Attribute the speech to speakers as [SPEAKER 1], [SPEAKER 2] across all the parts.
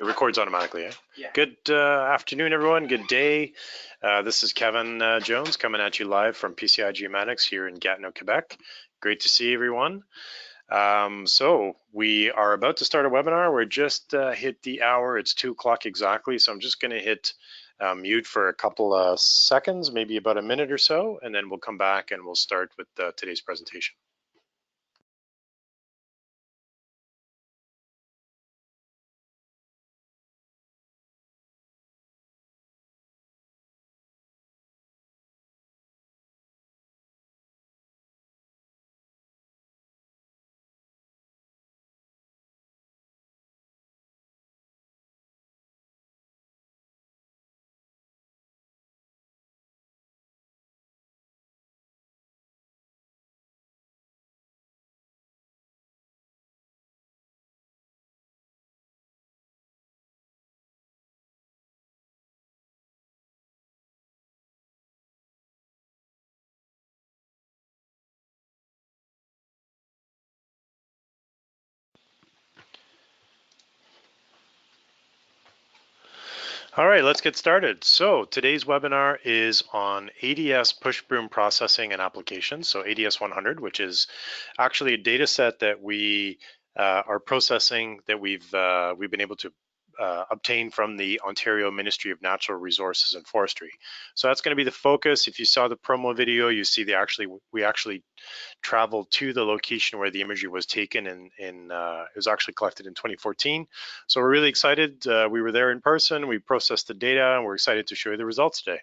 [SPEAKER 1] It records automatically, eh?
[SPEAKER 2] Yeah.
[SPEAKER 1] Good afternoon, everyone. Good day. This is Kevin Jones coming at you live from PCI Geomatics here in Gatineau, Quebec. Great to see everyone. So we are about to start a webinar. We're just hit the hour. It's 2 o'clock exactly. So I'm just going to hit mute for a couple of seconds, maybe about a minute or so, and then we'll come back and we'll start with today's presentation. All right, let's get started. So today's webinar is on ADS pushbroom processing and applications. So ADS 100, which is actually a data set that we are processing that we've been able to obtain from the Ontario Ministry of Natural Resources and Forestry. So that's going to be the focus. If you saw the promo video, you see we actually traveled to the location where the imagery was taken, and it was actually collected in 2014. So we're really excited. We were there in person, we processed the data, and we're excited to show you the results today.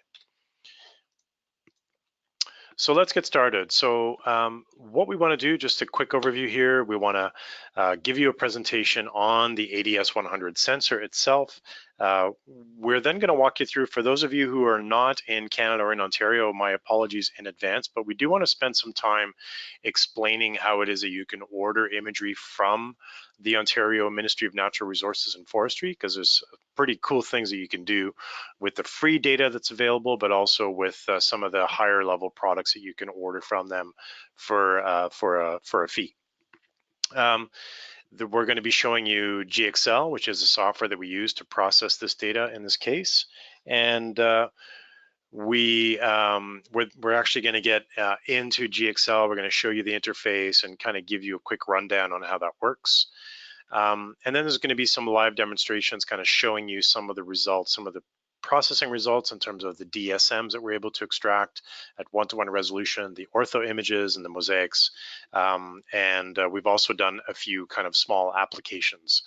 [SPEAKER 1] So let's get started. So what we want to do, just a quick overview here, we want to give you a presentation on the ADS 100 sensor itself. We're then going to walk you through, for those of you who are not in Canada or in Ontario, my apologies in advance, but we do want to spend some time explaining how it is that you can order imagery from the Ontario Ministry of Natural Resources and Forestry, because there's pretty cool things that you can do with the free data that's available, but also with some of the higher level products that you can order from them for a fee. We're going to be showing you GXL, which is the software that we use to process this data in this case, and we're actually going to get into GXL. We're going to show you the interface and kind of give you a quick rundown on how that works. And then there's going to be some live demonstrations kind of showing you some of the results, some of the processing results in terms of the DSMs that we're able to extract at 1:1 resolution, the ortho images and the mosaics. We've also done a few kind of small applications.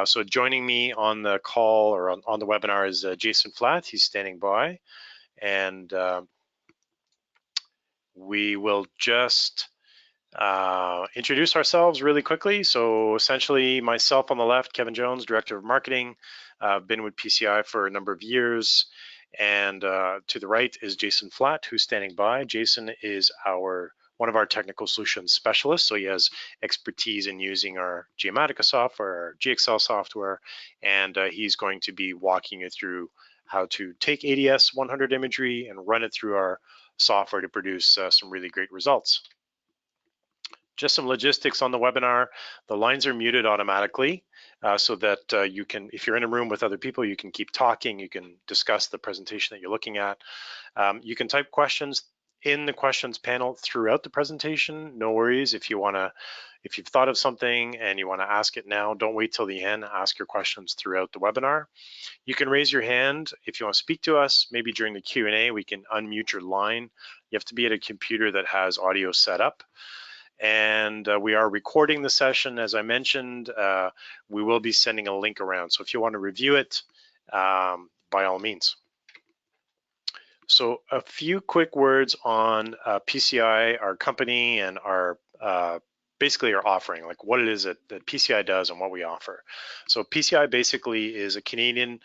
[SPEAKER 1] So joining me on the call or on the webinar is Jason Flatt. He's standing by. And we will just introduce ourselves really quickly. So essentially myself on the left, Kevin Jones, Director of Marketing. I've been with PCI for a number of years. And to the right is Jason Flatt, who's standing by. Jason is one of our technical solutions specialists. So he has expertise in using our Geomatica software, our GXL software, and he's going to be walking you through how to take ADS 100 imagery and run it through our software to produce some really great results. Just some logistics on the webinar. The lines are muted automatically so that you can, if you're in a room with other people, you can keep talking, you can discuss the presentation that you're looking at. You can type questions in the questions panel throughout the presentation. No worries if you've thought of something and you want to ask it now, don't wait till the end, ask your questions throughout the webinar. You can raise your hand if you want to speak to us. Maybe during the Q&A, we can unmute your line. You have to be at a computer that has audio set up. And we are recording the session, as I mentioned. We will be sending a link around. So if you want to review it, by all means. So a few quick words on PCI, our company, and our basically our offering, like what it is that PCI does and what we offer. So PCI basically is a Canadian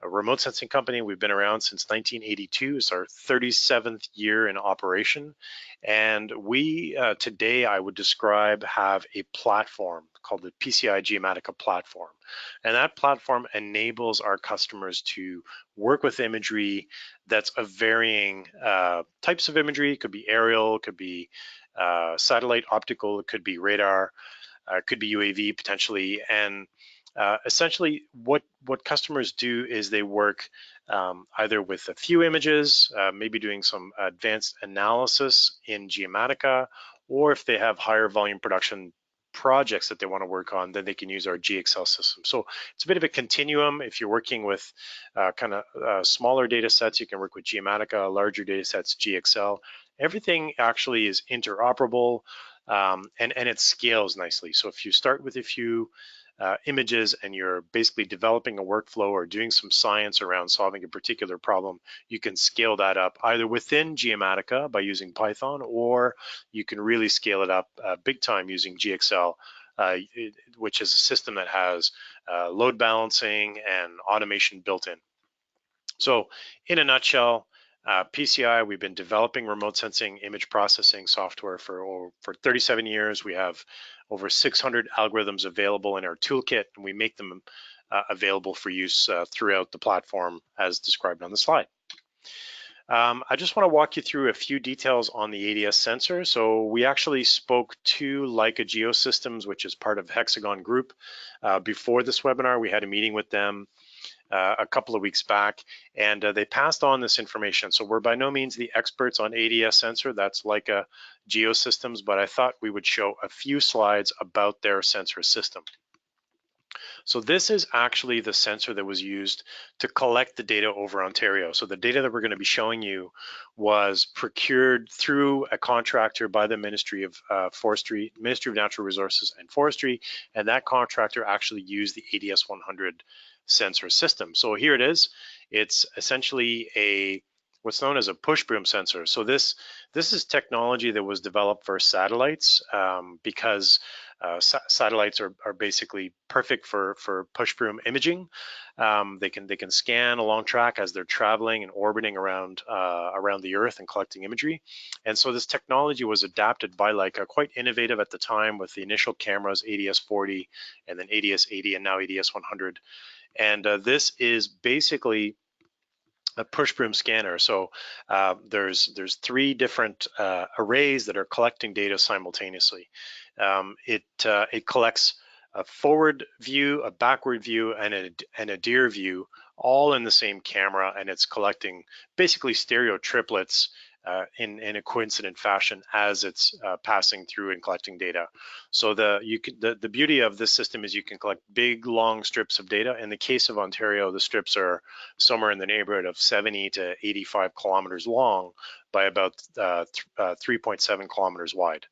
[SPEAKER 1] remote sensing company. We've been around since 1982. It's our 37th year in operation. And we, today, I would describe, have a platform called the PCI Geomatica platform. And that platform enables our customers to work with imagery that's of varying types of imagery. It could be aerial, it could be satellite optical, it could be radar, it could be UAV potentially. And Essentially, what customers do is they work either with a few images, maybe doing some advanced analysis in Geomatica, or if they have higher volume production projects that they want to work on, then they can use our GXL system. So it's a bit of a continuum. If you're working with kind of smaller data sets, you can work with Geomatica, larger data sets, GXL. Everything actually is interoperable, and it scales nicely. So if you start with a few images and you're basically developing a workflow or doing some science around solving a particular problem, you can scale that up either within Geomatica by using Python, or you can really scale it up big time using GXL, which is a system that has load balancing and automation built in. So in a nutshell, PCI, we've been developing remote sensing image processing software for 37 years. We have over 600 algorithms available in our toolkit, and we make them available for use throughout the platform as described on the slide. I just want to walk you through a few details on the ADS sensor. So we actually spoke to Leica Geosystems, which is part of Hexagon Group. Before this webinar, we had a meeting with them a couple of weeks back, and they passed on this information. So we're by no means the experts on ADS sensor, that's Leica Geosystems, but I thought we would show a few slides about their sensor system. So this is actually the sensor that was used to collect the data over Ontario. So the data that we're going to be showing you was procured through a contractor by the Ministry of Forestry, Ministry of Natural Resources and Forestry, and that contractor actually used the ADS 100 sensor system. So here it is. It's essentially what's known as a pushbroom sensor. So this is technology that was developed for satellites because satellites are basically perfect for pushbroom imaging. They can scan a long track as they're traveling and orbiting around the Earth and collecting imagery. And so this technology was adapted by Leica, quite innovative at the time, with the initial cameras ADS 40 and then ADS 80 and now ADS 100. And this is basically a pushbroom scanner. So there's 3 different arrays that are collecting data simultaneously. It collects a forward view, a backward view, and a nadir view, all in the same camera, and it's collecting basically stereo triplets in a coincident fashion as it's passing through and collecting data. So the beauty of this system is you can collect big, long strips of data. In the case of Ontario, the strips are somewhere in the neighborhood of 70 to 85 kilometers long by about 3.7 kilometers wide.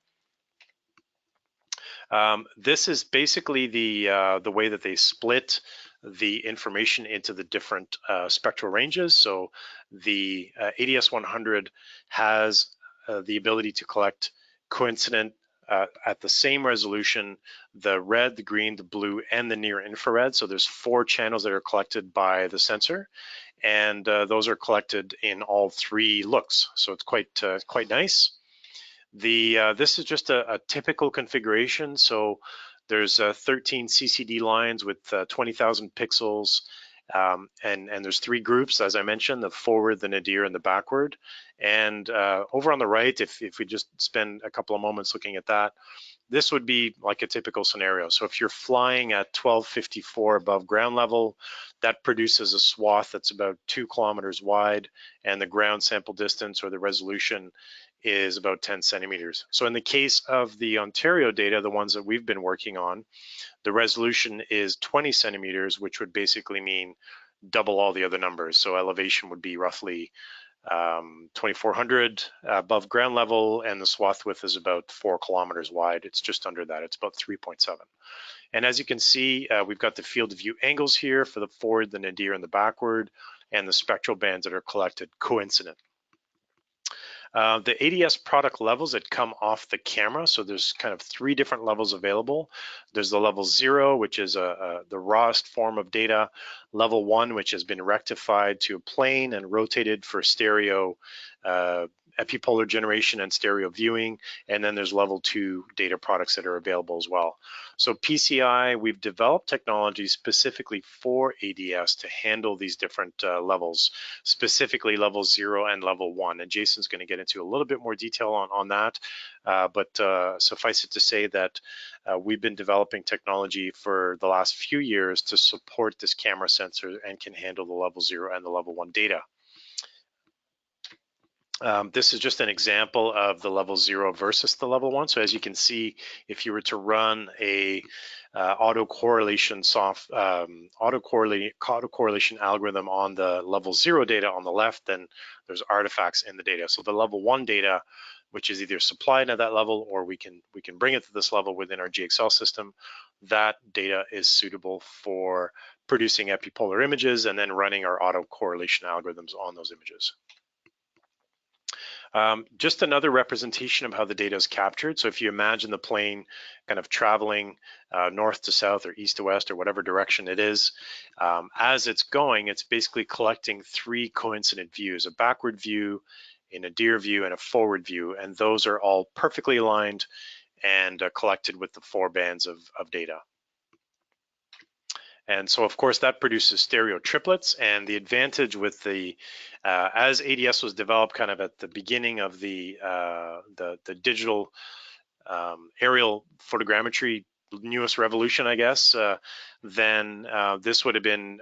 [SPEAKER 1] This is basically the way that they split the information into the different spectral ranges. So the ADS 100 has the ability to collect coincident at the same resolution, the red, the green, the blue, and the near infrared. So there's 4 channels that are collected by the sensor, and those are collected in all 3 looks. So it's quite nice. This is just a typical configuration. So there's 13 CCD lines with 20,000 pixels, and there's 3 groups, as I mentioned, the forward, the nadir, and the backward. And over on the right, if we just spend a couple of moments looking at that, this would be like a typical scenario. So if you're flying at 1254 above ground level, that produces a swath that's about 2 kilometers wide, and the ground sample distance or the resolution is about 10 centimeters. So in the case of the Ontario data, the ones that we've been working on, the resolution is 20 centimeters, which would basically mean double all the other numbers. So elevation would be roughly 2,400 above ground level, and the swath width is about 4 kilometers wide. It's just under that, it's about 3.7. And as you can see, we've got the field of view angles here for the forward, the nadir, and the backward, and the spectral bands that are collected coincident. The ADS product levels that come off the camera, so there's kind of 3 different levels available. There's the level 0, which is the rawest form of data. Level 1, which has been rectified to a plane and rotated for stereo epipolar generation and stereo viewing, and then there's level 2 data products that are available as well. So PCI, we've developed technology specifically for ADS to handle these different levels, specifically level 0 and level 1. And Jason's going to get into a little bit more detail on that, but suffice it to say that we've been developing technology for the last few years to support this camera sensor and can handle the level 0 and the level 1 data. This is just an example of the level 0 versus the level 1. So as you can see, if you were to run a autocorrelation algorithm on the level 0 data on the left, then there's artifacts in the data. So the level 1 data, which is either supplied at that level or we can bring it to this level within our GXL system, that data is suitable for producing epipolar images and then running our autocorrelation algorithms on those images. Just another representation of how the data is captured. So if you imagine the plane kind of traveling north to south or east to west or whatever direction it is, as it's going, it's basically collecting 3 coincident views: a backward view, a nadir view, and a forward view. And those are all perfectly aligned and collected with the 4 bands of data. And so, of course, that produces stereo triplets. And the advantage with the, as ADS was developed kind of at the beginning of the digital aerial photogrammetry newest revolution, I guess, then this would have been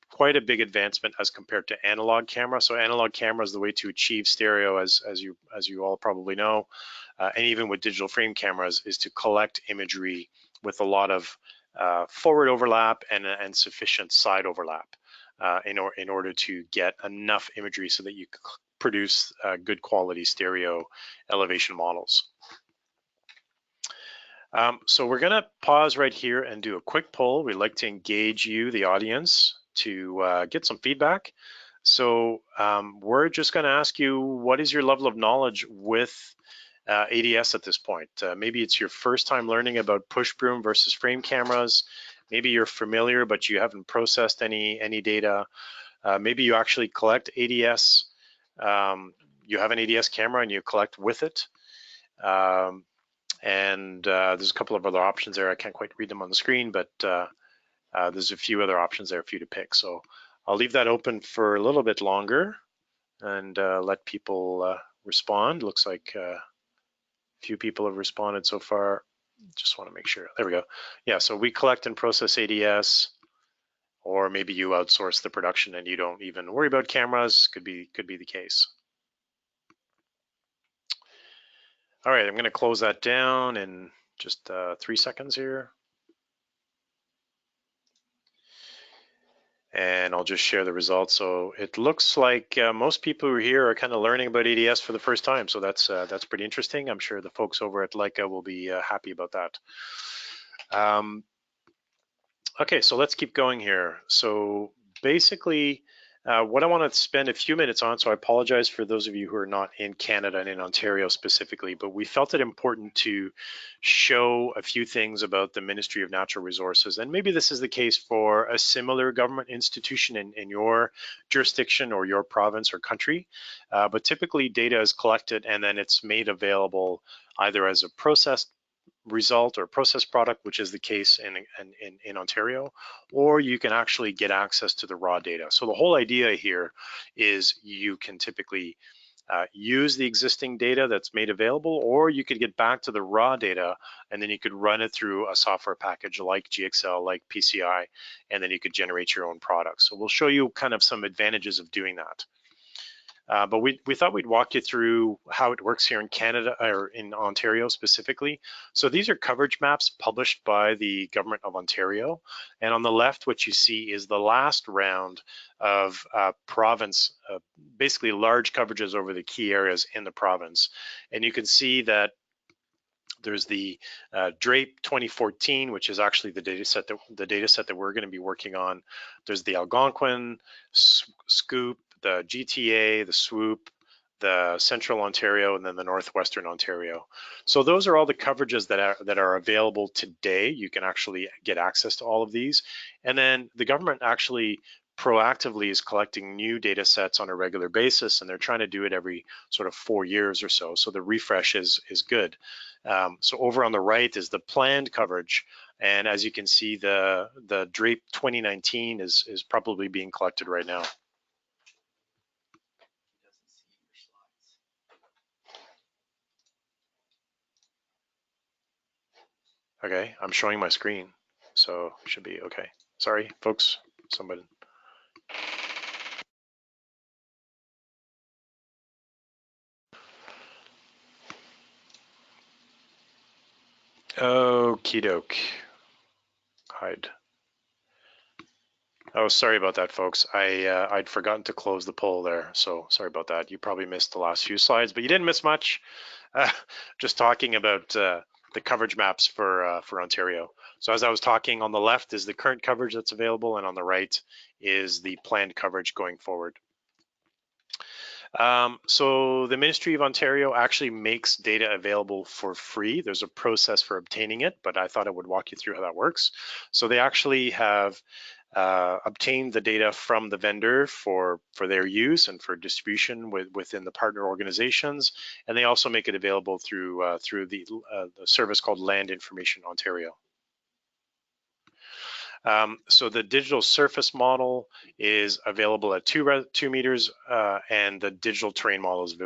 [SPEAKER 1] quite a big advancement as compared to analog camera. So analog camera is the way to achieve stereo, as you all probably know, and even with digital frame cameras, is to collect imagery with a lot of forward overlap and sufficient side overlap in order to get enough imagery so that you can produce good quality stereo elevation models. So we're gonna pause right here and do a quick poll. We'd like to engage you, the audience, to get some feedback. So we're just gonna ask you, what is your level of knowledge with ADS at this point? Maybe it's your first time learning about pushbroom versus frame cameras. Maybe you're familiar, but you haven't processed any data. Maybe you actually collect ADS. You have an ADS camera and you collect with it. There's a couple of other options there. I can't quite read them on the screen, but there's a few other options there for you to pick. So I'll leave that open for a little bit longer and let people respond. Looks like few people have responded so far. Just want to make sure. There we go. Yeah, so we collect and process ADS, or maybe you outsource the production and you don't even worry about cameras. Could be the case. All right, I'm going to close that down in just 3 seconds here. And I'll just share the results. So it looks like most people who are here are kind of learning about ADS for the first time. So that's pretty interesting. I'm sure the folks over at Leica will be happy about that. Okay, so let's keep going here. So basically, what I want to spend a few minutes on, so I apologize for those of you who are not in Canada and in Ontario specifically, but we felt it important to show a few things about the Ministry of Natural Resources. And maybe this is the case for a similar government institution in your jurisdiction or your province or country. But typically data is collected and then it's made available either as a processed result or processed product, which is the case in Ontario, or you can actually get access to the raw data. So the whole idea here is you can typically use the existing data that's made available, or you could get back to the raw data and then you could run it through a software package like GXL, like PCI, and then you could generate your own products. So we'll show you kind of some advantages of doing that. But we thought we'd walk you through how it works here in Canada, or in Ontario specifically. So these are coverage maps published by the Government of Ontario. And on the left, what you see is the last round of province, basically large coverages over the key areas in the province. And you can see that there's the DRAPE 2014, which is actually the data set that we're going to be working on. There's the Algonquin, Scoop, the GTA, the Swoop, the Central Ontario, and then the Northwestern Ontario. So those are all the coverages that are available today. You can actually get access to all of these. And then the government actually proactively is collecting new data sets on a regular basis, and they're trying to do it every sort of 4 years or so. So the refresh is good. So over on the right is the planned coverage. And as you can see, the DRAPE 2019 is probably being collected right now. Okay, I'm showing my screen, so it should be okay. Sorry, folks, somebody. Okie doke. Hide. Oh, sorry about that, folks. I'd forgotten to close the poll there, so sorry about that. You probably missed the last few slides, but you didn't miss much. Just talking about the coverage maps for Ontario. So as I was talking, on the left is the current coverage that's available, and on the right is the planned coverage going forward. So the Ministry of Ontario actually makes data available for free. There's a process for obtaining it, but I thought I would walk you through how that works. So they actually have obtained the data from the vendor for their use and for distribution within the partner organizations, and they also make it available through the service called Land Information Ontario. So the digital surface model is available at 2 meters, and the digital terrain model is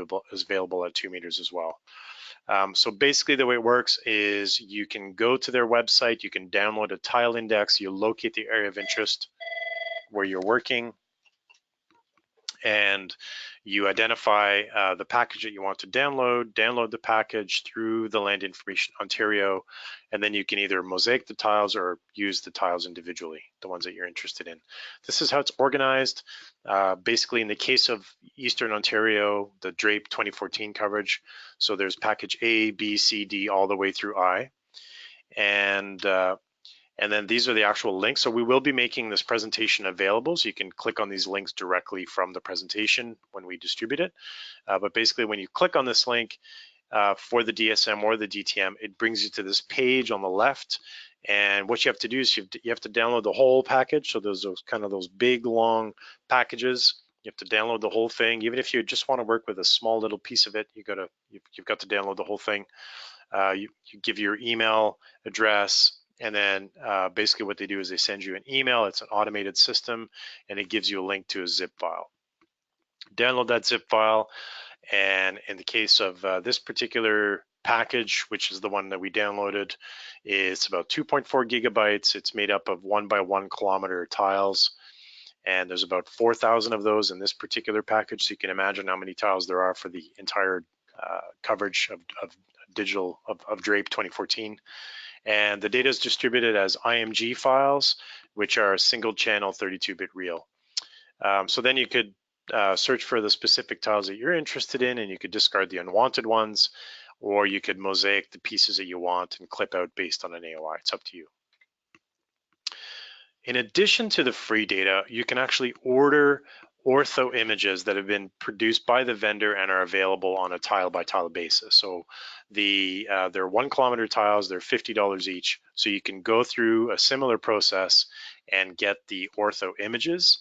[SPEAKER 1] available at 2 meters as well. So basically the way it works is you can go to their website, you can download a tile index, you locate the area of interest where you're working, and you identify the package that you want to download the package through the Land Information Ontario, and then you can either mosaic the tiles or use the tiles individually, the ones that you're interested in. This is how it's organized. Basically, in the case of Eastern Ontario, the DRAPE 2014 coverage, so there's package A, B, C, D, all the way through I. And then these are the actual links. So we will be making this presentation available, so you can click on these links directly from the presentation when we distribute it. But basically, when you click on this link for the DSM or the DTM, it brings you to this page on the left. And what you have to do is you have to download the whole package. So there's those big, long packages. You have to download the whole thing. Even if you just want to work with a small little piece of it, you've got to download the whole thing. You give your email address, and then basically what they do is they send you an email. It's an automated system, and it gives you a link to a zip file. Download that zip file, and in the case of this particular package, which is the one that we downloaded, it's about 2.4 gigabytes. It's made up of 1 by 1 kilometer tiles, and there's about 4,000 of those in this particular package. So you can imagine how many tiles there are for the entire coverage of DRAPE 2014. And the data is distributed as IMG files, which are single channel 32-bit reel. So then you could search for the specific tiles that you're interested in, and you could discard the unwanted ones, or you could mosaic the pieces that you want and clip out based on an AOI. It's up to you. In addition to the free data, you can actually order ortho images that have been produced by the vendor and are available on a tile by tile basis. So they're 1 kilometer tiles, they're $50 each. So you can go through a similar process and get the ortho images.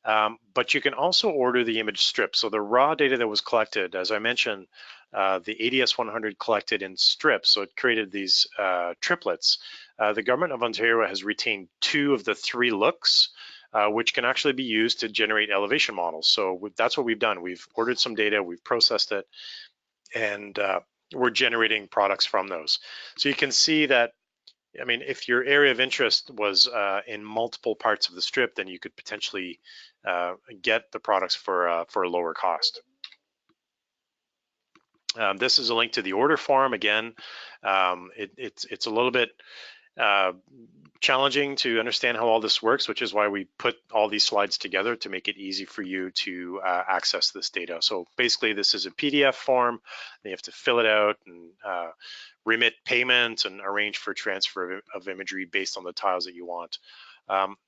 [SPEAKER 1] But you can also order the image strip. So the raw data that was collected, as I mentioned, the ADS 100 collected in strips, so it created these triplets. The government of Ontario has retained 2 of the 3 looks, which can actually be used to generate elevation models. So that's what we've done. We've ordered some data, we've processed it, and we're generating products from those. So you can see that, I mean, if your area of interest was in multiple parts of the strip, then you could potentially get the products for a lower cost. This is a link to the order form. Again, it's a little bit challenging to understand how all this works, which is why we put all these slides together to make it easy for you to access this data. So basically, this is a PDF form. You have to fill it out and remit payment and arrange for transfer of imagery based on the tiles that you want.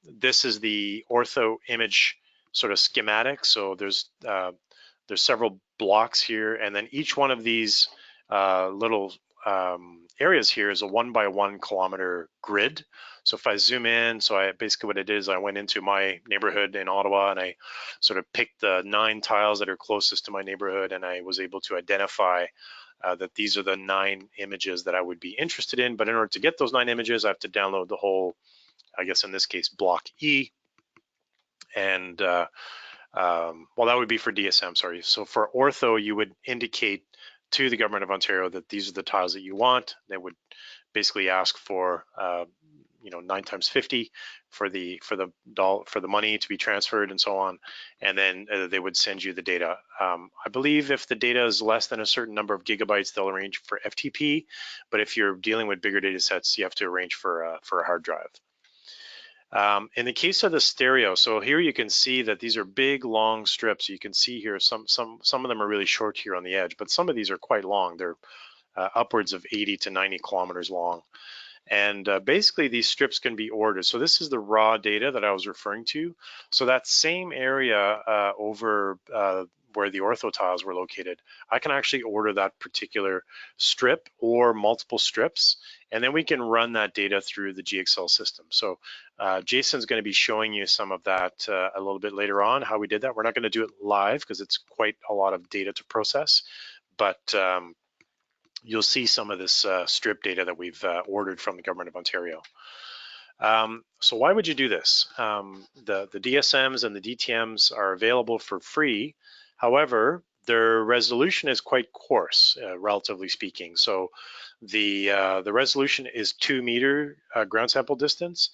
[SPEAKER 1] This is the ortho image sort of schematic. So there's several blocks here, and then each one of these little areas here is a 1 by 1 kilometer grid. So if I zoom in, so basically what it is, I went into my neighborhood in Ottawa and I sort of picked the 9 tiles that are closest to my neighborhood, and I was able to identify that these are the 9 images that I would be interested in. But in order to get those 9 images, I have to download the whole, I guess in this case, block E. And well, that would be for DSM, sorry. So for ortho, you would indicate to the government of Ontario that these are the tiles that you want. They would basically ask for 9 times 50 for the money to be transferred and so on, and then they would send you the data. I believe if the data is less than a certain number of gigabytes, they'll arrange for FTP, but if you're dealing with bigger data sets, you have to arrange for a hard drive. In the case of the stereo, so here you can see that these are big, long strips. You can see here some of them are really short here on the edge, but some of these are quite long. They're upwards of 80 to 90 kilometers long. And basically these strips can be ordered. So this is the raw data that I was referring to. So that same area over where the ortho tiles were located, I can actually order that particular strip or multiple strips, and then we can run that data through the GXL system. So Jason's going to be showing you some of that a little bit later on, how we did that. We're not going to do it live because it's quite a lot of data to process, but you'll see some of this strip data that we've ordered from the Government of Ontario. So why would you do this? The DSMs and the DTMs are available for free. However, their resolution is quite coarse, relatively speaking. So the resolution is 2 meter ground sample distance.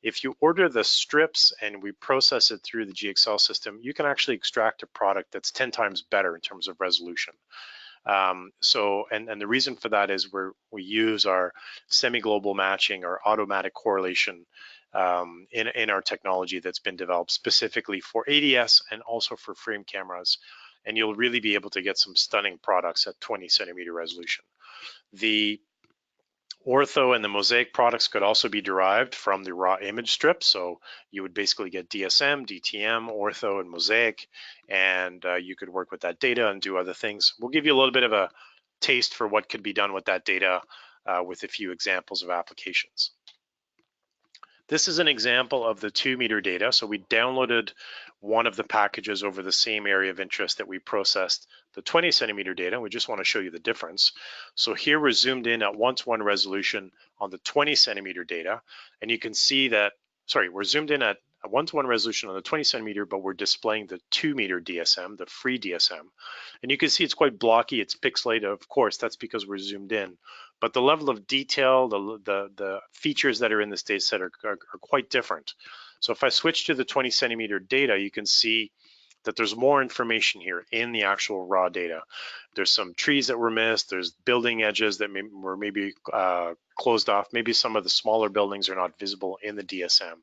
[SPEAKER 1] If you order the strips and we process it through the GXL system, you can actually extract a product that's 10 times better in terms of resolution. And the reason for that is we use our semi-global matching or automatic correlation in our technology that's been developed specifically for ADS and also for frame cameras. And you'll really be able to get some stunning products at 20 centimeter resolution. The ortho and the mosaic products could also be derived from the raw image strip. So you would basically get DSM, DTM, ortho, and mosaic, and you could work with that data and do other things. We'll give you a little bit of a taste for what could be done with that data with a few examples of applications. This is an example of the 2 meter data. So we downloaded one of the packages over the same area of interest that we processed the 20 centimeter data. We just want to show you the difference. So here we're zoomed in at 1:1 resolution on the 20 centimeter data. And you can see that, sorry, we're zoomed in at a 1:1 resolution on the 20 centimeter, but we're displaying the 2 meter DSM, the free DSM. And you can see it's quite blocky, it's pixelated. Of course, that's because we're zoomed in. But the level of detail, the features that are in this data set are quite different. So if I switch to the 20 centimeter data, you can see that there's more information here in the actual raw data. There's some trees that were missed, there's building edges that were maybe closed off, maybe some of the smaller buildings are not visible in the DSM.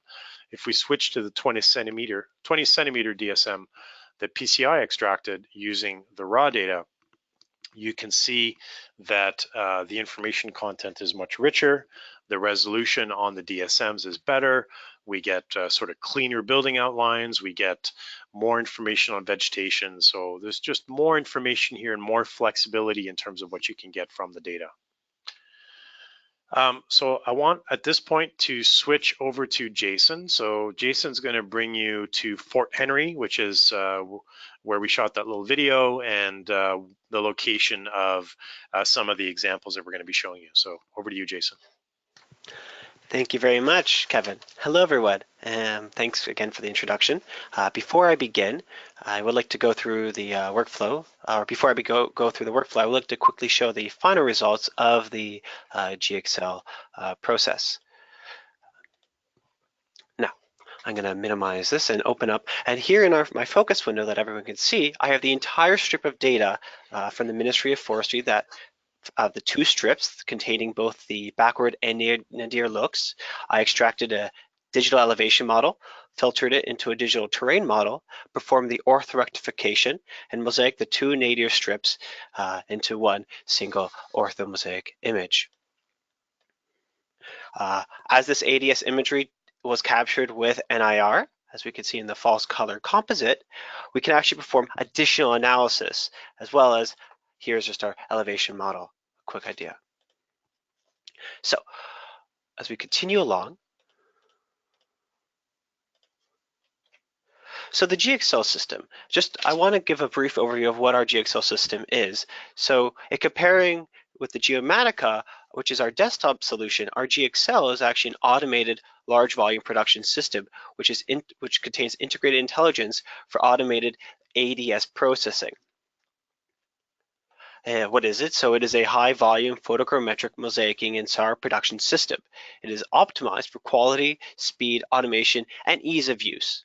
[SPEAKER 1] If we switch to the 20 centimeter DSM that PCI extracted using the raw data, you can see that the information content is much richer. The resolution on the DSMs is better. We get sort of cleaner building outlines. We get more information on vegetation. So there's just more information here and more flexibility in terms of what you can get from the data. So I want at this point to switch over to Jason. So Jason's going to bring you to Fort Henry, which is where we shot that little video, and the location of some of the examples that we're going to be showing you. So over to you, Jason.
[SPEAKER 2] Thank you very much, Kevin. Hello, everyone. Thanks again for the introduction. Before I begin, I would like to go through the workflow. Or before I go through the workflow, I would like to quickly show the final results of the GXL process. Now, I'm going to minimize this and open up. And here in my focus window that everyone can see, I have the entire strip of data from the Ministry of Forestry that the 2 strips containing both the backward and nadir looks. I extracted a digital elevation model, filtered it into a digital terrain model, performed the ortho rectification, and mosaic the 2 nadir strips into one single ortho mosaic image. As this ADS imagery was captured with NIR, as we can see in the false color composite, we can actually perform additional analysis, as well as here's just our elevation model, quick idea. So as we continue along, so the GXL system, I want to give a brief overview of what our GXL system is. So comparing with the Geomatica, which is our desktop solution, our GXL is actually an automated large volume production system, which contains integrated intelligence for automated ADS processing. What is it? So it is a high volume photochrometric mosaicing and SAR production system. It is optimized for quality, speed, automation, and ease of use.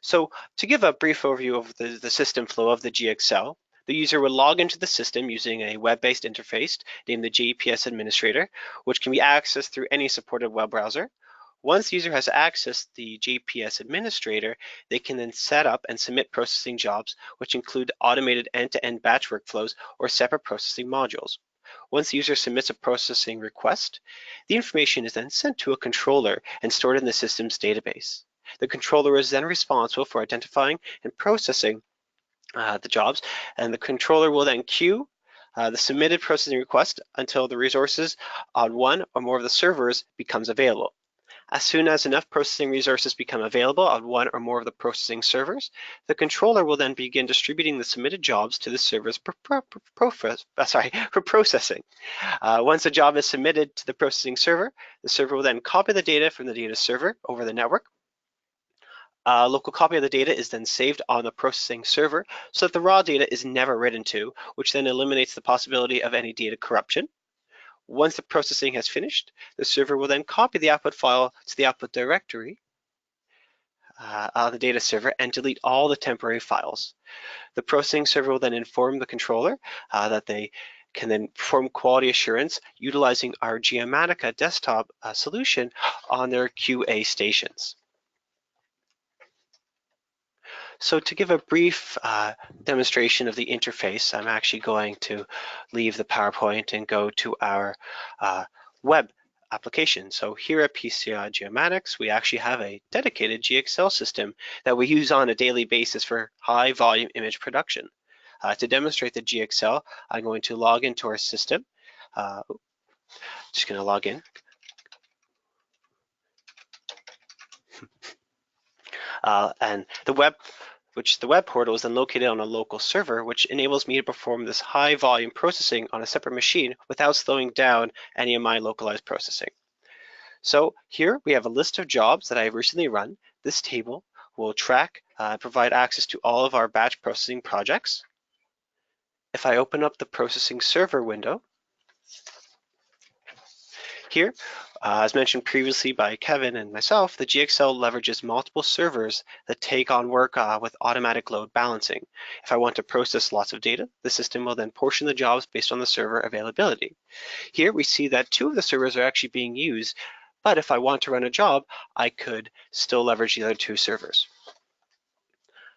[SPEAKER 2] So to give a brief overview of the system flow of the GXL, the user will log into the system using a web-based interface named the GPS Administrator, which can be accessed through any supported web browser. Once the user has accessed the GPS Administrator, they can then set up and submit processing jobs, which include automated end-to-end batch workflows or separate processing modules. Once the user submits a processing request, the information is then sent to a controller and stored in the system's database. The controller is then responsible for identifying and processing the jobs, and the controller will then queue the submitted processing request until the resources on one or more of the servers becomes available. As soon as enough processing resources become available on one or more of the processing servers, the controller will then begin distributing the submitted jobs to the servers for processing. Once a job is submitted to the processing server, the server will then copy the data from the data server over the network. A local copy of the data is then saved on the processing server so that the raw data is never written to, which then eliminates the possibility of any data corruption. Once the processing has finished, the server will then copy the output file to the output directory on the data server and delete all the temporary files. The processing server will then inform the controller that they can then perform quality assurance utilizing our Geomatica desktop solution on their QA stations. So to give a brief demonstration of the interface, I'm actually going to leave the PowerPoint and go to our web application. So here at PCI Geomatics, we actually have a dedicated GXL system that we use on a daily basis for high volume image production. To demonstrate the GXL, I'm going to log into our system. Just going to log in. And the web portal is then located on a local server, which enables me to perform this high volume processing on a separate machine without slowing down any of my localized processing. So here we have a list of jobs that I have recently run. This table will track, provide access to all of our batch processing projects. If I open up the processing server window, here, as mentioned previously by Kevin and myself, the GXL leverages multiple servers that take on work with automatic load balancing. If I want to process lots of data, the system will then portion the jobs based on the server availability. Here we see that 2 of the servers are actually being used, but if I want to run a job, I could still leverage the other 2 servers.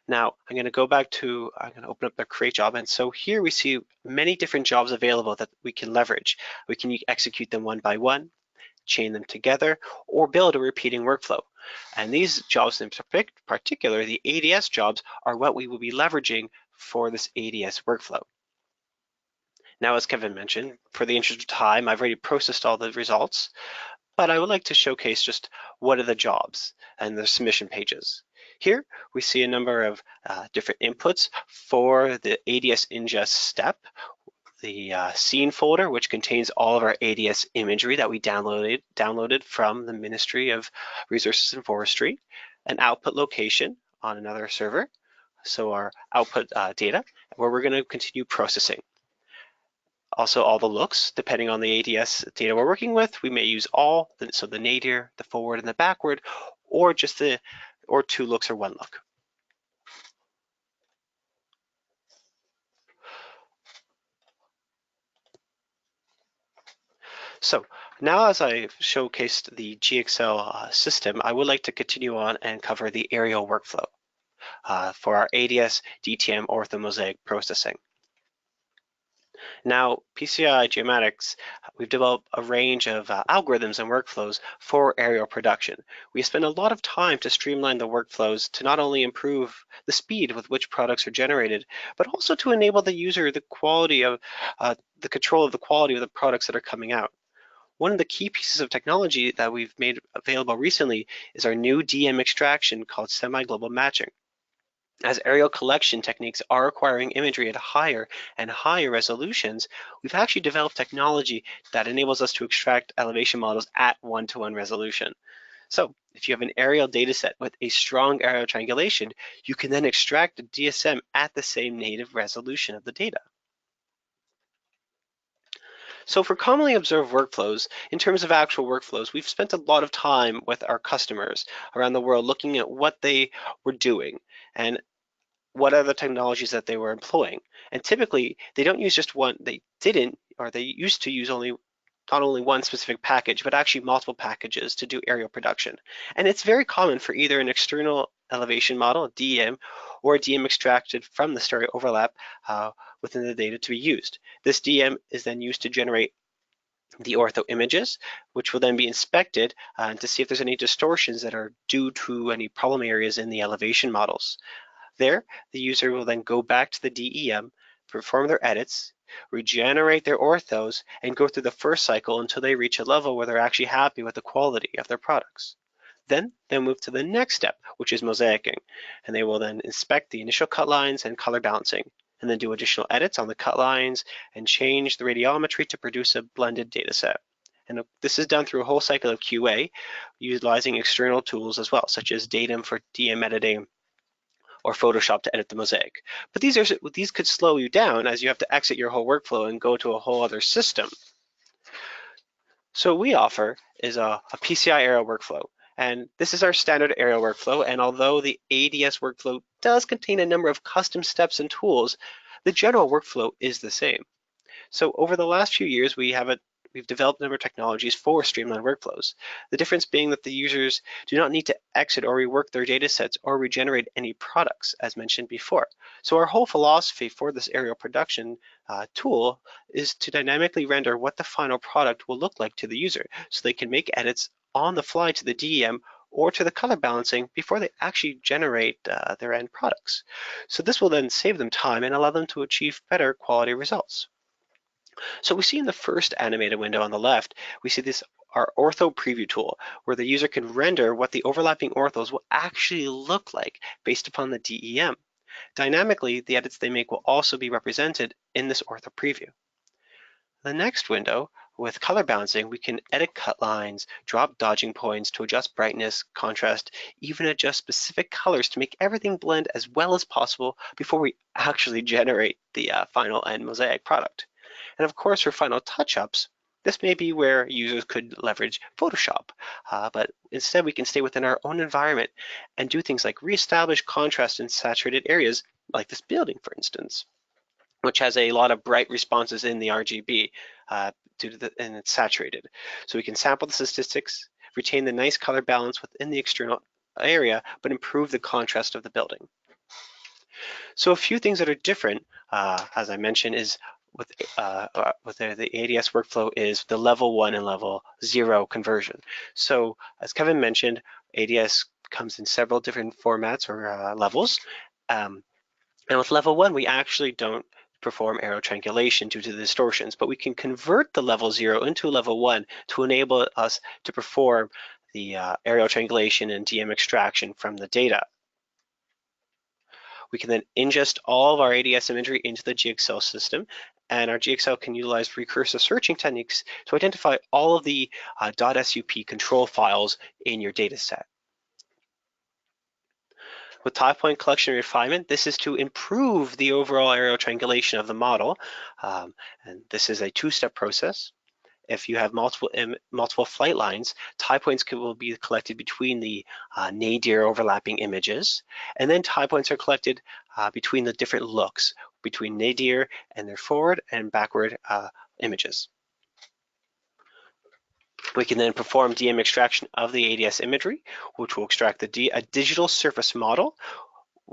[SPEAKER 2] Now I'm going to open up the create job, and so here we see many different jobs available that we can leverage. We can execute them one by one, chain them together, or build a repeating workflow. And these jobs in particular, the ADS jobs, are what we will be leveraging for this ADS workflow. Now, as Kevin mentioned, for the interest of time, I've already processed all the results, but I would like to showcase just what are the jobs and the submission pages. Here we see a number of different inputs for the ADS ingest step, the scene folder, which contains all of our ADS imagery that we downloaded from the Ministry of Resources and Forestry, an output location on another server, so our output data, where we're going to continue processing. Also all the looks, depending on the ADS data we're working with, we may use all, so the nadir, the forward and the backward, or just 2 looks or 1 look. So now, as I've showcased the GXL system, I would like to continue on and cover the aerial workflow for our ADS DTM orthomosaic processing. Now, PCI Geomatics we've developed a range of algorithms and workflows for aerial production. We spend a lot of time to streamline the workflows to not only improve the speed with which products are generated, but also to enable the user the control of the quality of the products that are coming out. One of the key pieces of technology that we've made available recently is our new DM extraction called semi-global matching. As aerial collection techniques are acquiring imagery at higher and higher resolutions, we've actually developed technology that enables us to extract elevation models at one-to-one resolution. So if you have an aerial data set with a strong aerial triangulation, you can then extract a DSM at the same native resolution of the data. So for commonly observed workflows, in terms of actual workflows, we've spent a lot of time with our customers around the world looking at what they were doing and what are the technologies that they were employing. And typically, they don't use just one, they didn't, or they used to use not only one specific package, but actually multiple packages to do aerial production. And it's very common for either an external elevation model, a DEM, or a DM extracted from the stereo overlap within the data to be used. This DM is then used to generate the ortho images, which will then be inspected to see if there's any distortions that are due to any problem areas in the elevation models. There, the user will then go back to the DEM, perform their edits, regenerate their orthos, and go through the first cycle until they reach a level where they're actually happy with the quality of their products. Then they'll move to the next step, which is mosaicing, and they will then inspect the initial cut lines and color balancing, and then do additional edits on the cut lines and change the radiometry to produce a blended data set. And this is done through a whole cycle of QA, utilizing external tools as well, such as Datum for DM editing or Photoshop to edit the mosaic. But these could slow you down as you have to exit your whole workflow and go to a whole other system. So what we offer is a PCI aerial workflow. And this is our standard aerial workflow. And although the ADS workflow does contain a number of custom steps and tools, the general workflow is the same. So over the last few years, we've developed a number of technologies for streamlined workflows. The difference being that the users do not need to exit or rework their data sets or regenerate any products, as mentioned before. So our whole philosophy for this aerial production tool is to dynamically render what the final product will look like to the user, so they can make edits on the fly to the DEM or to the color balancing before they actually generate their end products. So this will then save them time and allow them to achieve better quality results. So we see in the first animated window on the left, we see our ortho preview tool, where the user can render what the overlapping orthos will actually look like based upon the DEM. Dynamically, the edits they make will also be represented in this ortho preview. The next window, with color balancing, we can edit cut lines, drop dodging points to adjust brightness, contrast, even adjust specific colors to make everything blend as well as possible before we actually generate the final end mosaic product. And of course, for final touch-ups, this may be where users could leverage Photoshop, but instead we can stay within our own environment and do things like reestablish contrast in saturated areas, like this building, for instance, which has a lot of bright responses in the RGB and it's saturated. So we can sample the statistics, retain the nice color balance within the external area, but improve the contrast of the building. So a few things that are different, as I mentioned, is with the ADS workflow is the level 1 and level 0 conversion. So as Kevin mentioned, ADS comes in several different formats or levels. And with level 1, we actually don't perform aerial triangulation due to the distortions, but we can convert the level 0 into level 1 to enable us to perform the aerial triangulation and DM extraction from the data. We can then ingest all of our ADS imagery into the GXL system, and our GXL can utilize recursive searching techniques to identify all of the .sup control files in your data set. With tie point collection refinement, this is to improve the overall aerial triangulation of the model, and this is a two-step process. If you have multiple flight lines, tie points will be collected between the nadir overlapping images, and then tie points are collected between the different looks, between nadir and their forward and backward images. We can then perform DM extraction of the ADS imagery, which will extract a digital surface model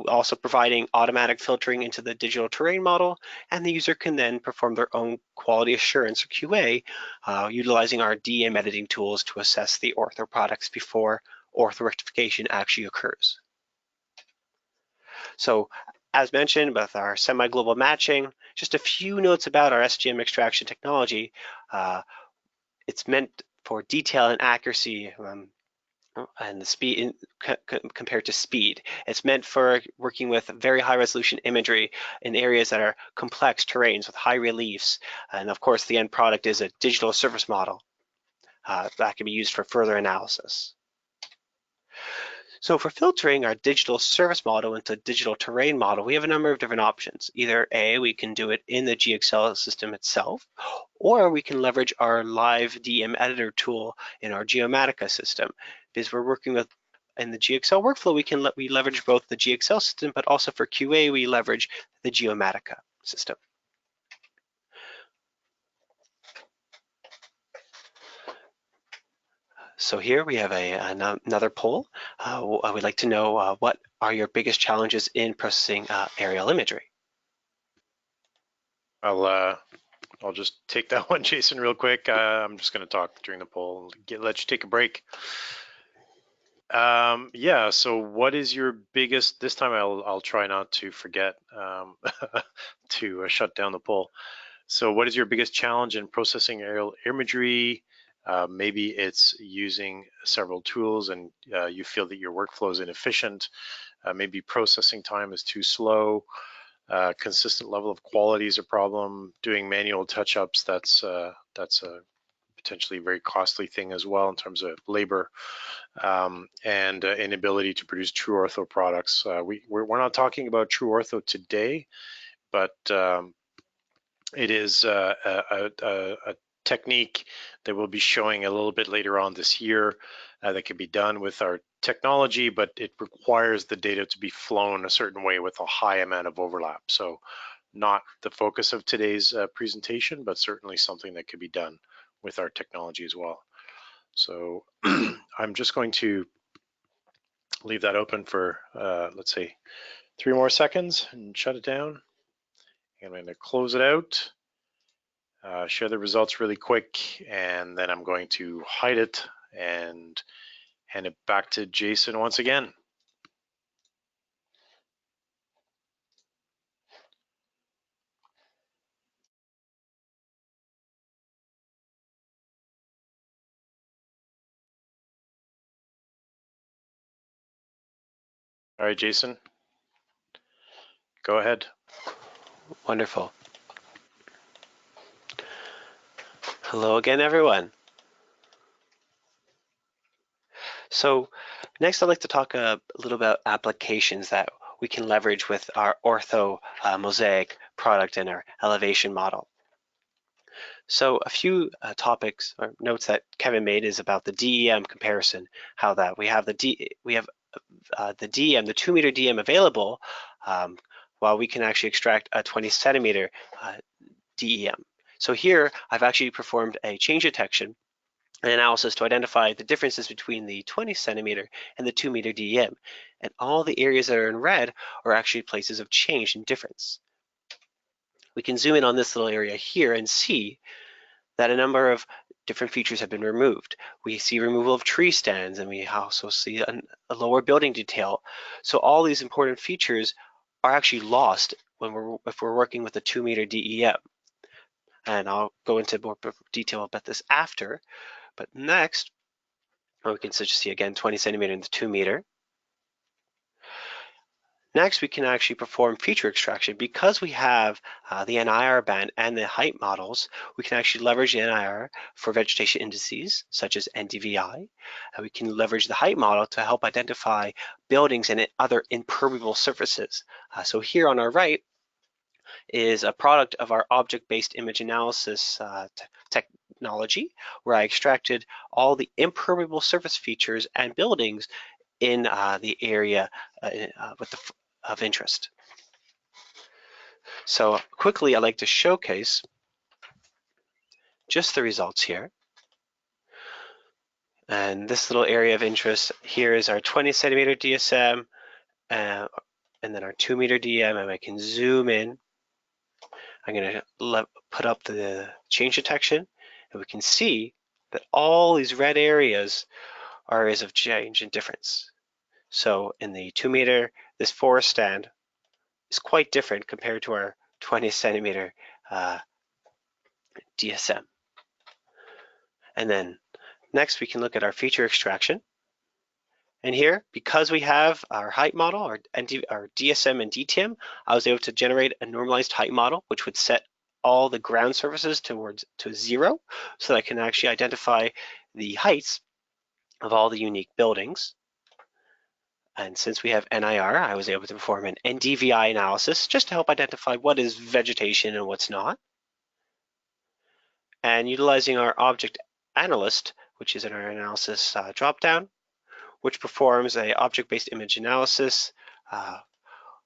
[SPEAKER 2] also providing automatic filtering into the digital terrain model, and the user can then perform their own quality assurance or QA utilizing our DM editing tools to assess the ortho products before ortho rectification actually occurs. So as mentioned with our semi-global matching, just a few notes about our SGM extraction technology. It's meant for detail and accuracy and the speed compared to speed. It's meant for working with very high resolution imagery in areas that are complex terrains with high reliefs. And of course, the end product is a digital surface model that can be used for further analysis. So for filtering our digital surface model into digital terrain model, we have a number of different options. Either A, we can do it in the GXL system itself, or we can leverage our live DM editor tool in our Geomatica system. Because we're working with, in the GXL workflow, we leverage both the GXL system, but also for QA, we leverage the Geomatica system. So here we have another poll. I would like to know what are your biggest challenges in processing aerial imagery?
[SPEAKER 1] I'll just take that one, Jason, real quick. I'm just going to talk during the poll, let you take a break. Yeah, so what is your biggest, this time I'll try not to forget to shut down the poll. So what is your biggest challenge in processing aerial imagery? Maybe it's using several tools and you feel that your workflow is inefficient. Maybe processing time is too slow. Consistent level of quality is a problem. Doing manual touch-ups, that's a potentially very costly thing as well in terms of labor and inability to produce true ortho products. We're not talking about true ortho today, but it is a technique that we'll be showing a little bit later on this year that can be done with our technology, but it requires the data to be flown a certain way with a high amount of overlap. So not the focus of today's presentation, but certainly something that could be done with our technology as well. So I'm just going to leave that open for, let's say, 3 more seconds and shut it down. I'm going to close it out, share the results really quick, and then I'm going to hide it and hand it back to Jason once again. All right, Jason, go ahead.
[SPEAKER 2] Wonderful. Hello again, everyone. So next I'd like to talk a little about applications that we can leverage with our ortho mosaic product and our elevation model. So a few topics or notes that Kevin made is about the DEM comparison, how that we have the DEM, the 2 meter DEM available, while we can actually extract a 20 centimeter DEM. So here I've actually performed a change detection and analysis to identify the differences between the 20 centimeter and the 2 meter DEM. And all the areas that are in red are actually places of change and difference. We can zoom in on this little area here and see that a number of different features have been removed. We see removal of tree stands, and we also see a lower building detail. So all these important features are actually lost if we're working with a 2 meter DEM. And I'll go into more detail about this after. But next, we can just see again 20 centimeter and the 2 meter. Next, we can actually perform feature extraction. Because we have the NIR band and the height models, we can actually leverage the NIR for vegetation indices, such as NDVI. We can leverage the height model to help identify buildings and other impermeable surfaces. So here on our right is a product of our object-based image analysis technology, where I extracted all the impermeable surface features and buildings in the area of interest. So quickly, I'd like to showcase just the results here. And this little area of interest here is our 20 centimeter DSM, and then our 2 meter DM, and I can zoom in. I'm going to put up the change detection, and we can see that all these red areas are areas of change and difference. So in the 2 meter, this forest stand is quite different compared to our 20 centimeter DSM. And then next we can look at our feature extraction. And here, because we have our height model, our DSM and DTM, I was able to generate a normalized height model, which would set all the ground surfaces to 0, so that I can actually identify the heights of all the unique buildings. And since we have NIR, I was able to perform an NDVI analysis just to help identify what is vegetation and what's not. And utilizing our object analyst, which is in our analysis dropdown, which performs a object-based image analysis, a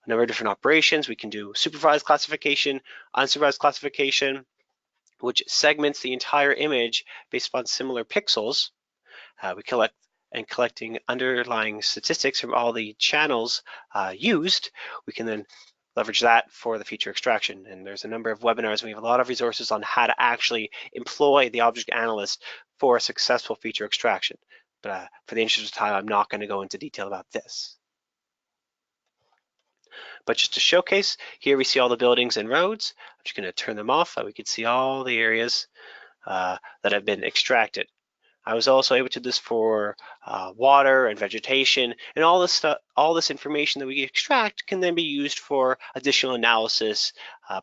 [SPEAKER 2] number of different operations. We can do supervised classification, unsupervised classification, which segments the entire image based upon similar pixels. We collecting underlying statistics from all the channels used, we can then leverage that for the feature extraction. And there's a number of webinars, and we have a lot of resources on how to actually employ the object analyst for a successful feature extraction. But for the interest of time, I'm not going to go into detail about this. But just to showcase, here we see all the buildings and roads. I'm just going to turn them off so we can see all the areas that have been extracted. I was also able to do this for water and vegetation, and all this stuff, all this information that we extract can then be used for additional analysis,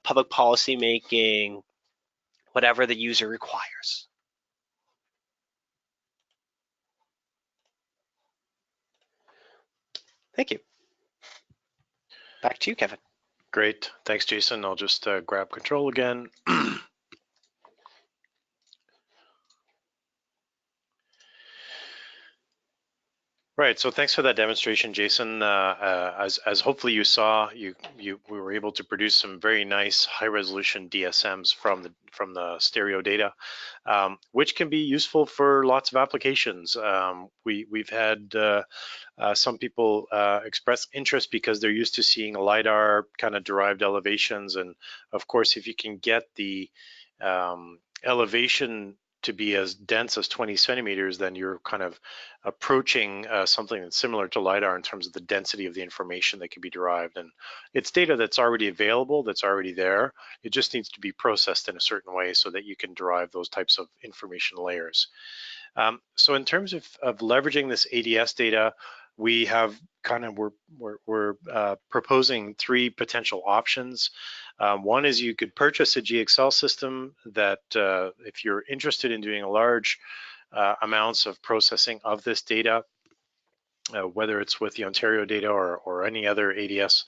[SPEAKER 2] public policy making, whatever the user requires. Thank you. Back to you, Kevin.
[SPEAKER 1] Great, thanks, Jason. I'll just grab control again. Right, so thanks for that demonstration, Jason. As hopefully you saw, we were able to produce some very nice high-resolution DSMs from the stereo data, which can be useful for lots of applications. We've had some people express interest because they're used to seeing LiDAR kind of derived elevations, and of course, if you can get the elevation to be as dense as 20 centimeters, then you're kind of approaching something that's similar to LiDAR in terms of the density of the information that can be derived. And it's data that's already available, that's already there. It just needs to be processed in a certain way so that you can derive those types of information layers. So in terms of leveraging this ADS data, we have we're proposing 3 potential options. One is you could purchase a GXL system that if you're interested in doing large amounts of processing of this data, whether it's with the Ontario data or any other ADS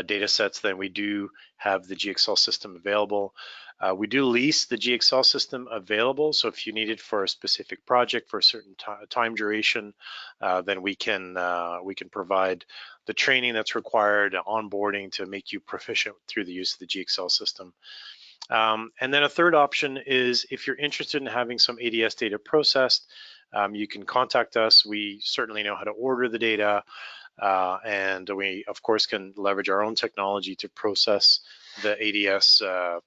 [SPEAKER 1] data sets, then we do have the GXL system available. We do lease the GXL system available, so if you need it for a specific project for a certain time duration, then we can provide the training that's required, onboarding to make you proficient through the use of the GXL system. And then a third option is if you're interested in having some ADS data processed, you can contact us. We certainly know how to order the data, and we of course can leverage our own technology to process the ADS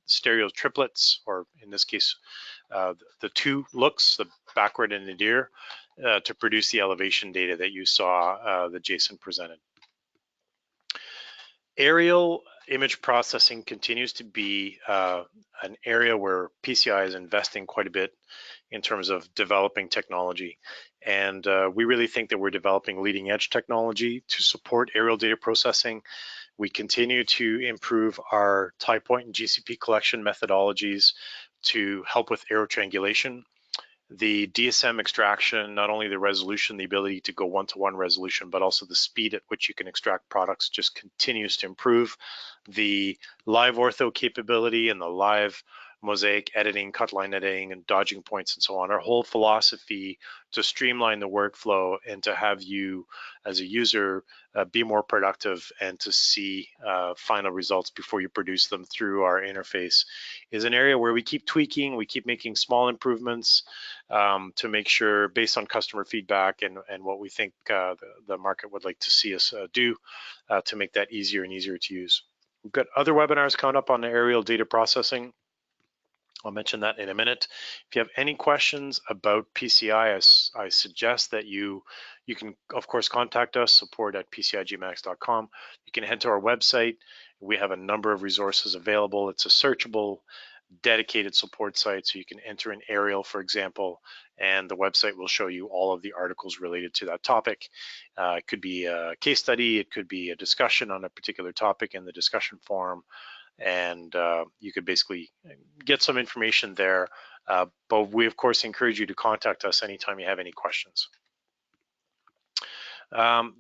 [SPEAKER 1] stereo triplets, or in this case, the 2 looks, the backward and nadir, to produce the elevation data that you saw that Jason presented. Aerial image processing continues to be an area where PCI is investing quite a bit in terms of developing technology. And we really think that we're developing leading edge technology to support aerial data processing. We continue to improve our tie point and GCP collection methodologies to help with aero triangulation. The DSM extraction, not only the resolution, the ability to go one-to-one resolution, but also the speed at which you can extract products just continues to improve. The live ortho capability and the live mosaic editing, cut line editing, and dodging points and so on. Our whole philosophy to streamline the workflow and to have you as a user be more productive and to see final results before you produce them through our interface is an area where we keep tweaking, we keep making small improvements. to make sure, based on customer feedback and what we think the market would like to see us do, to make that easier and easier to use. We've got other webinars coming up on the aerial data processing. I'll mention that in a minute. If you have any questions about PCI, I suggest that you can, of course, contact us, support@pcigeomatics.com. You can head to our website. We have a number of resources available. It's a searchable, dedicated support site, so you can enter an aerial, for example, and the website will show you all of the articles related to that topic. It could be a case study, it could be a discussion on a particular topic in the discussion forum, and you could basically get some information there. But we, of course, encourage you to contact us anytime you have any questions.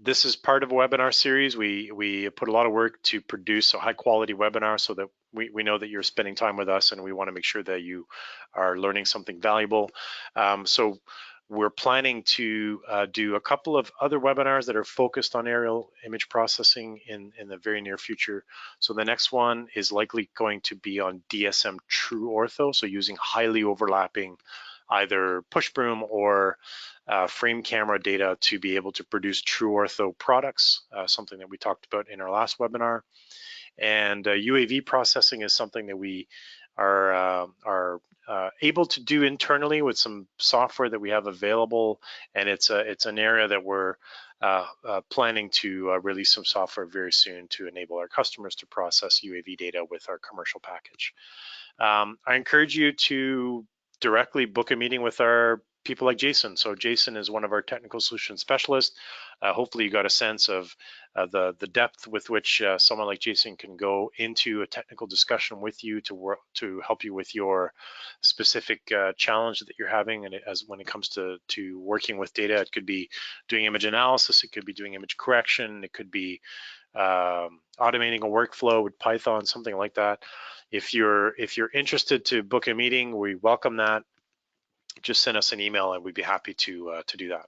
[SPEAKER 1] This is part of a webinar series. We put a lot of work to produce a high quality webinar so that we know that you're spending time with us, and we want to make sure that you are learning something valuable. So we're planning to do a couple of other webinars that are focused on aerial image processing in the very near future. So the next one is likely going to be on DSM true ortho, so using highly overlapping either pushbroom or frame camera data to be able to produce true ortho products, something that we talked about in our last webinar. And UAV processing is something that we are able to do internally with some software that we have available, and it's an area that we're planning to release some software very soon to enable our customers to process UAV data with our commercial package. I encourage you to directly book a meeting with our people like Jason. So Jason is one of our technical solutions specialists. Hopefully you got a sense of the depth with which someone like Jason can go into a technical discussion with you to help you with your specific challenge that you're having. And when it comes to working with data, it could be doing image analysis, it could be doing image correction, it could be automating a workflow with Python, something like that. If you're interested to book a meeting, we welcome that. Just send us an email and we'd be happy to do that.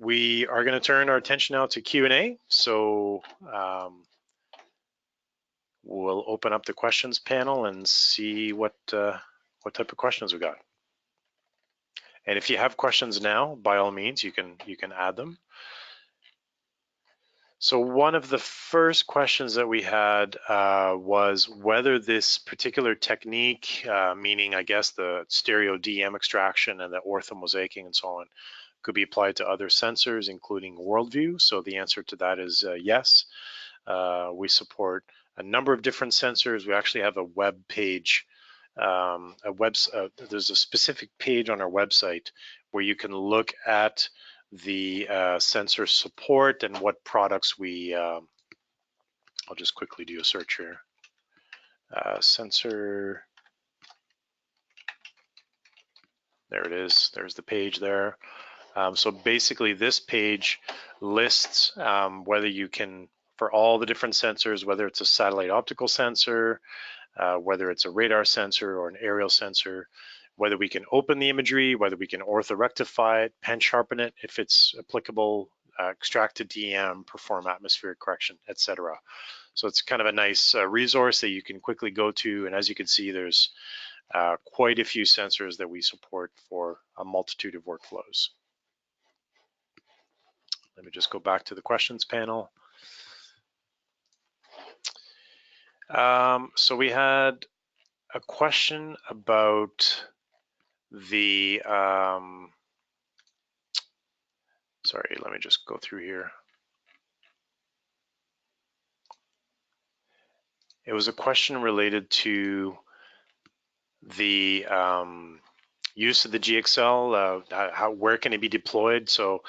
[SPEAKER 1] We are going to turn our attention now to Q&A. So we'll open up the questions panel and see what type of questions we got. And if you have questions now, by all means, you can add them. So one of the first questions that we had was whether this particular technique, meaning I guess the stereo DM extraction and the orthomosaicing and so on, could be applied to other sensors, including worldview. So the answer to that is yes. We support a number of different sensors. We actually have a web page, there's a specific page on our website where you can look at the sensor support and what products we, I'll just quickly do a search here. Sensor, there it is, there's the page there. So basically this page lists whether you can, for all the different sensors, whether it's a satellite optical sensor, whether it's a radar sensor or an aerial sensor, whether we can open the imagery, whether we can orthorectify it, pen sharpen it if it's applicable, extract a DM, perform atmospheric correction, etc. So it's kind of a nice resource that you can quickly go to. And as you can see, there's quite a few sensors that we support for a multitude of workflows. Let me just go back to the questions panel. So we had a question about the, sorry, let me just go through here. It was a question related to the use of the GXL, where can it be deployed? So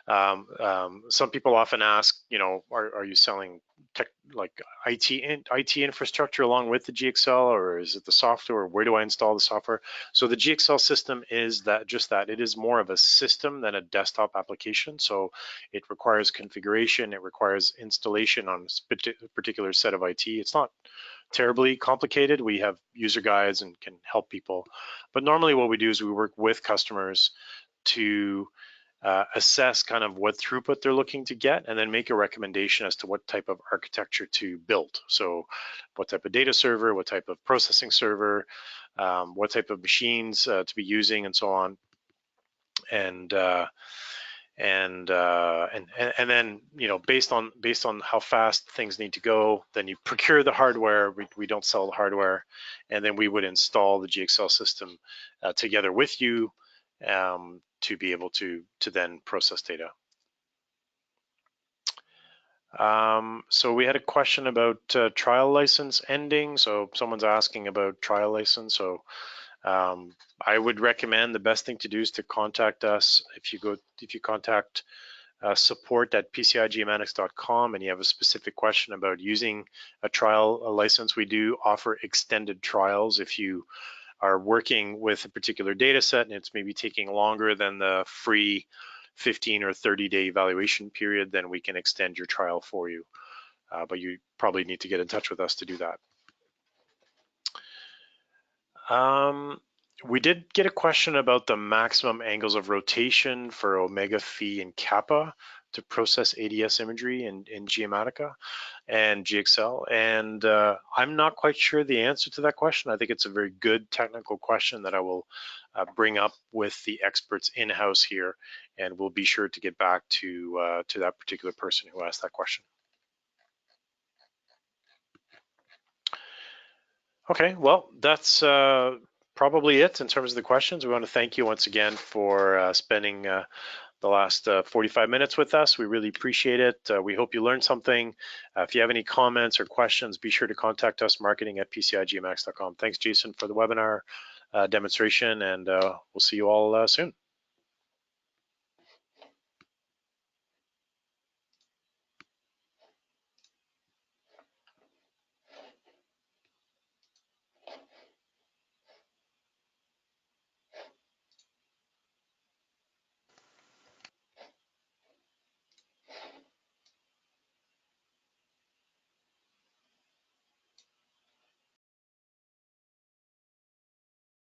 [SPEAKER 1] some people often ask, you know, are you selling like IT infrastructure along with the GXL, or is it the software? Where do I install the software? So the GXL system is just that. It is more of a system than a desktop application. So it requires configuration. It requires installation on a particular set of IT. It's not terribly complicated. We have user guides and can help people. But normally what we do is we work with customers to assess kind of what throughput they're looking to get, and then make a recommendation as to what type of architecture to build. So what type of data server, what type of processing server, what type of machines to be using, and so on. And then, you know, based on how fast things need to go, then you procure the hardware. We don't sell the hardware, and then we would install the GXL system together with you to be able to then process data. So we had a question about trial license ending. So someone's asking about trial license. So I would recommend the best thing to do is to contact us. If you contact support@PCIGeomatics.com and you have a specific question about using a trial license, we do offer extended trials. If you are working with a particular data set and it's maybe taking longer than the free 15 or 30-day evaluation period, then we can extend your trial for you. But you probably need to get in touch with us to do that. We did get a question about the maximum angles of rotation for omega, phi, and kappa to process ADS imagery in Geomatica and GXL. And I'm not quite sure the answer to that question. I think it's a very good technical question that I will bring up with the experts in-house here, and we'll be sure to get back to that particular person who asked that question. Okay, well, that's probably it in terms of the questions. We want to thank you once again for spending the last 45 minutes with us. We really appreciate it. We hope you learned something. If you have any comments or questions, be sure to contact us, marketing@PCIGeomatics.com. Thanks, Jason, for the webinar demonstration, and we'll see you all soon.